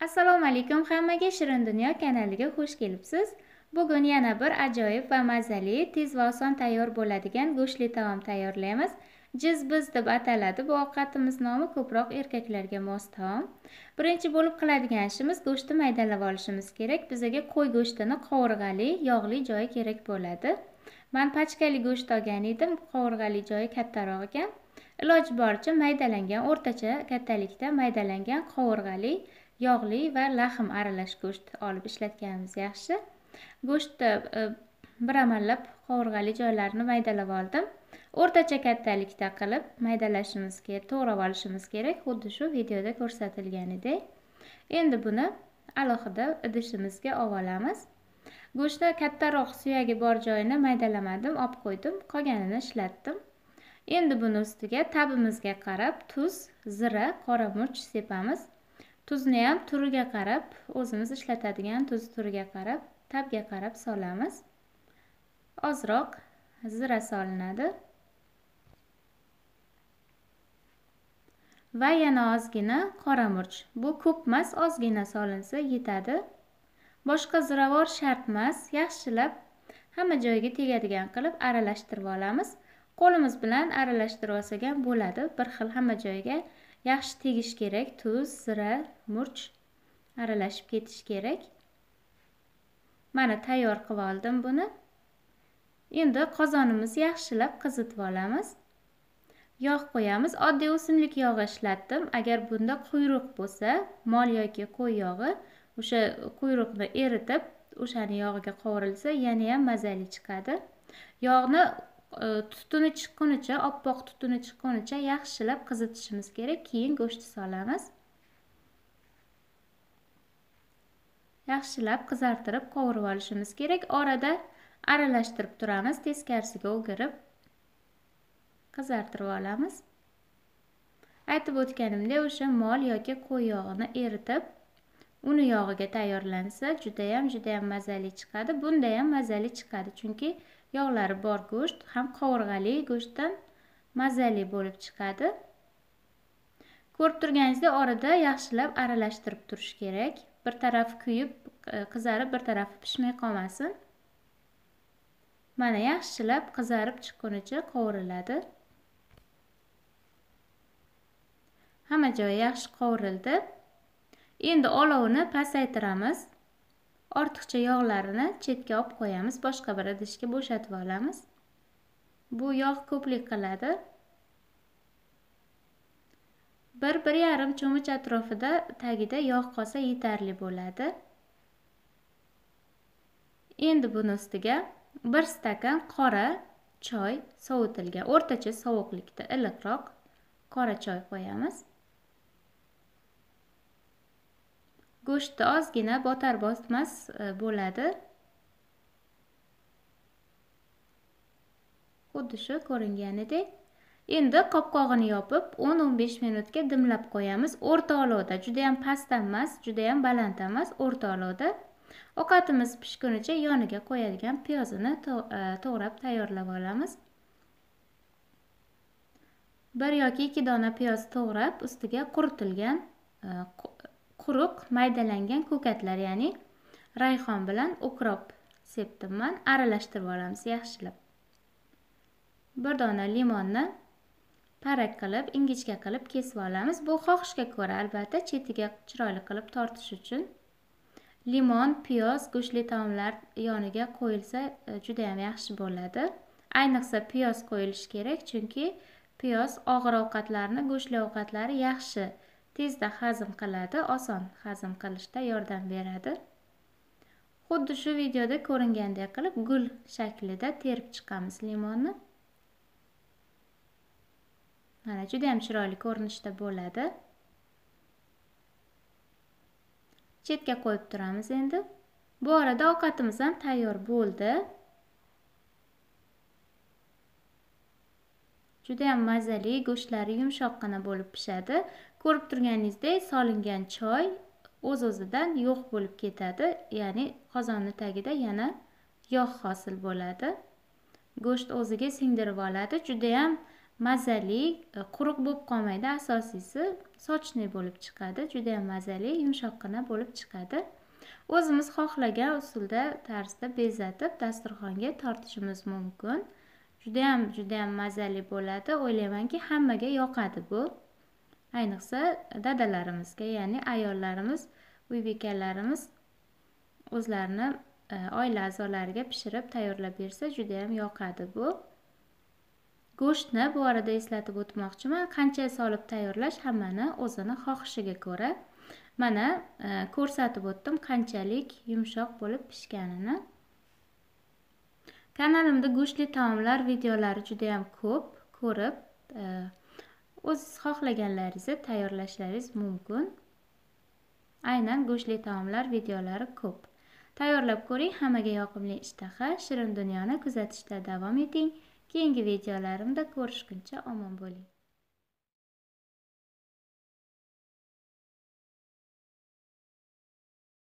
Assalomu alaykum hammaga, Shirin Dunyo kanaliga xush kelibsiz. Bugun yana bir ajoyib va mazali, tez va oson tayyor bo'ladigan go'shtli taom tayyorlaymiz. Jiz-biz deb ataladi. Bu ovqatimiz nomi ko'proq erkaklarga mos taom. Birinchi bo'lib qiladigan ishimiz go'shtni maydalab olishimiz kerak. Bizga qo'y go'shtini qovurg'ali, yog'li joyi kerak bo'ladi. Men pachkali go'sht olgan edim, qovurg'ali joyi kattaroq ekan. Iloji boricha maydalangan, o'rtacha kattalikda maydalangan qovurg'ali yog'li va lahm aralash go'sht olib ishlatganimiz yaxshi. Go'shtni bir amallab qovurg'ali joylarini maydalab oldim. O'rtacha kattalikda qilib maydalashimiz kerak, to'g'rab olishimiz kerak, xuddi shu videoda ko'rsatilganidek. Endi buni alohida idishimizga olamiz. Go'shtni kattaroq suyagi bor joyini maydalamadim, olib qo'ydim, qolganini ishlatdim. Endi buni ustiga tabimizga qarab tuz, zira, qora murch sepamiz. Tuzni ham turiga qarab, o'zimiz ishlatadigan tuz turiga qarab, tabga qarab solamiz. Ozroq zira solinadi. Va yana ozgina qora murch. Bu ko'p emas, ozgina solinsa yetadi. Boshqa ziravor shart emas. Yaxshilab hamma joyiga tegadigan qilib aralashtirib olamiz. Qo'limiz bilan aralashtirib olsak ham bo'ladi. Bir xil hamma joyiga yaxshi tegish kerak. Tuz, zira, murch aralashib ketish kerak. Mana tayyor qilib oldim buni. Endi qozonimiz yaxshilab qizitib olamiz. Yog' qo'yamiz. Oddiy o'simlik yog'i ishlatdim. Agar bunda quyruq bo'lsa, mol yoki qo'y yog'i, o'sha quyruqni eritib, o'shani yog'iga qovurilsa, yana ham mazali chiqadi. Yog'ni tutuni chiqqunicha, oppoq tutuni chiqqunicha yaxshilab qizitishimiz kerak. Keyin go'shtni solamiz. Yaxshilab qizartirib qovurib olishimiz kerak. Orada aralashtirib turamiz, teskarisiga o'girib qizartirib olamiz. Aytib o'tganimdek, o'sha mol yoki qo'y yog'ini eritib, uni yog'iga tayyorlansa, juda ham mazali chiqadi. Bunda ham mazali chiqadi, chunki yog'lari bor go'sht ham qovurg'ali go'shtdan mazali bo'lib chiqadi. Ko'rib turganingizdek, orada yaxshilab aralashtirib turish kerak. Bir tarafi kuyib, qizarib, bir tarafi pishmay qolmasin. Mana yaxshilab qizarib chiqqunicha qovuriladi. Hamma joyi yaxshi qovurildi. Endi olovni pasaytiramiz. Ortiqcha yog'larini chetga olib qo'yamiz, boshqa bir idishga bo'shatib olamiz. Bu yog' ko'plik qiladi. 1-1,5 cho'mich atrofida tagida yog' qolsa yetarli bo'ladi. Endi buni ustiga 1 stakan qora choy, sovitilgan, o'rtacha sovuqlikda iliqroq qora choy qo'yamiz. Go'shtni ozgina botar-bosmas bo'ladi. Xuddi shu ko'ringanidek. Endi qopqog'ini yopib 10-15 minutga dimlab qo'yamiz. O'rta olovda, juda ham past emas, juda ham baland emas, o'rta olovda. Ovqatimiz pishgunicha yoniga qo'yadigan piyozini to'g'rab tayyorlab olamiz. 1 yoki 2 dona piyoz to'g'rab, ustiga quritilgan quruq maydalangan ko'katlar, ya'ni rayhon bilan ukrop sepdim men. Aralashtirib olamiz yaxshilab. 1 dona limonni parak qilib, ingichka qilib kesib olamiz. Bu xohishga ko'ra, albatta, chetiga chiroyli qilib tortish uchun. Limon, piyoz go'shtli taomlar yoniga qo'yilsa juda ham yaxshi bo'ladi. Ayniqsa piyoz qo'yilishi kerak, chunki piyoz og'ir ovqatlarni, go'shtli ovqatlari yaxshi tezda hazm qiladi, oson hazm qilishda yordam beradi. Xuddi shu videoda ko'ringandek qilib gul shaklida terib chiqamiz limonni. Mana juda ham chiroyli ko'rinishda bo'ladi. Chetga qo'yib turamiz endi. Bu arada ovqatimiz ham tayyor bo'ldi. Juda ham mazali, go'shtlari yumshoqqina bo'lib pishadi. Ko'rib turganingizdek, solingan choy o'z-o'zidan yo'q bo'lib ketadi. Ya'ni qozonning tagida yana yog' hosil bo'ladi. Go'sht o'ziga singdirib oladi. Juda ham mazali, quruq bo'lib qolmaydi. Asosiysi sochli bo'lib chiqadi. Juda ham mazali, yumshoqqina bo'lib chiqadi. O'zimiz xohlagan usulda, tarzda bezatib dasturxonga tortishimiz mumkin. Juda ham mazali bo'ladi. O'ylaymanki, hammaga yoqadi bu. Ayniqsa dadalarimizga, ya'ni ayollarimiz, uy bekalarimiz o'zlarini oila a'zolariga pishirib tayyorlab bersa juda ham yoqadi bu. Go'shtni bu arada eslatib o'tmoqchiman. Qancha solib tayyorlash hammani o'zini xohishiga ko'ra. Mana ko'rsatib o'tdim qanchalik yumshoq bo'lib pishganini. Kanalimda go'shtli taomlar videolari juda ham ko'p. Ko'rib, o'z xohlaganlaringizni tayyorlashlaringiz mumkin. Aynan go'shtli taomlar videolari ko'p. Tayyorlab ko'ring, hammaga yoqimli ishtaha, shirin dunyoni kuzatishda davom eting. Keyingi videolarimda ko'rishguncha omon bo'ling.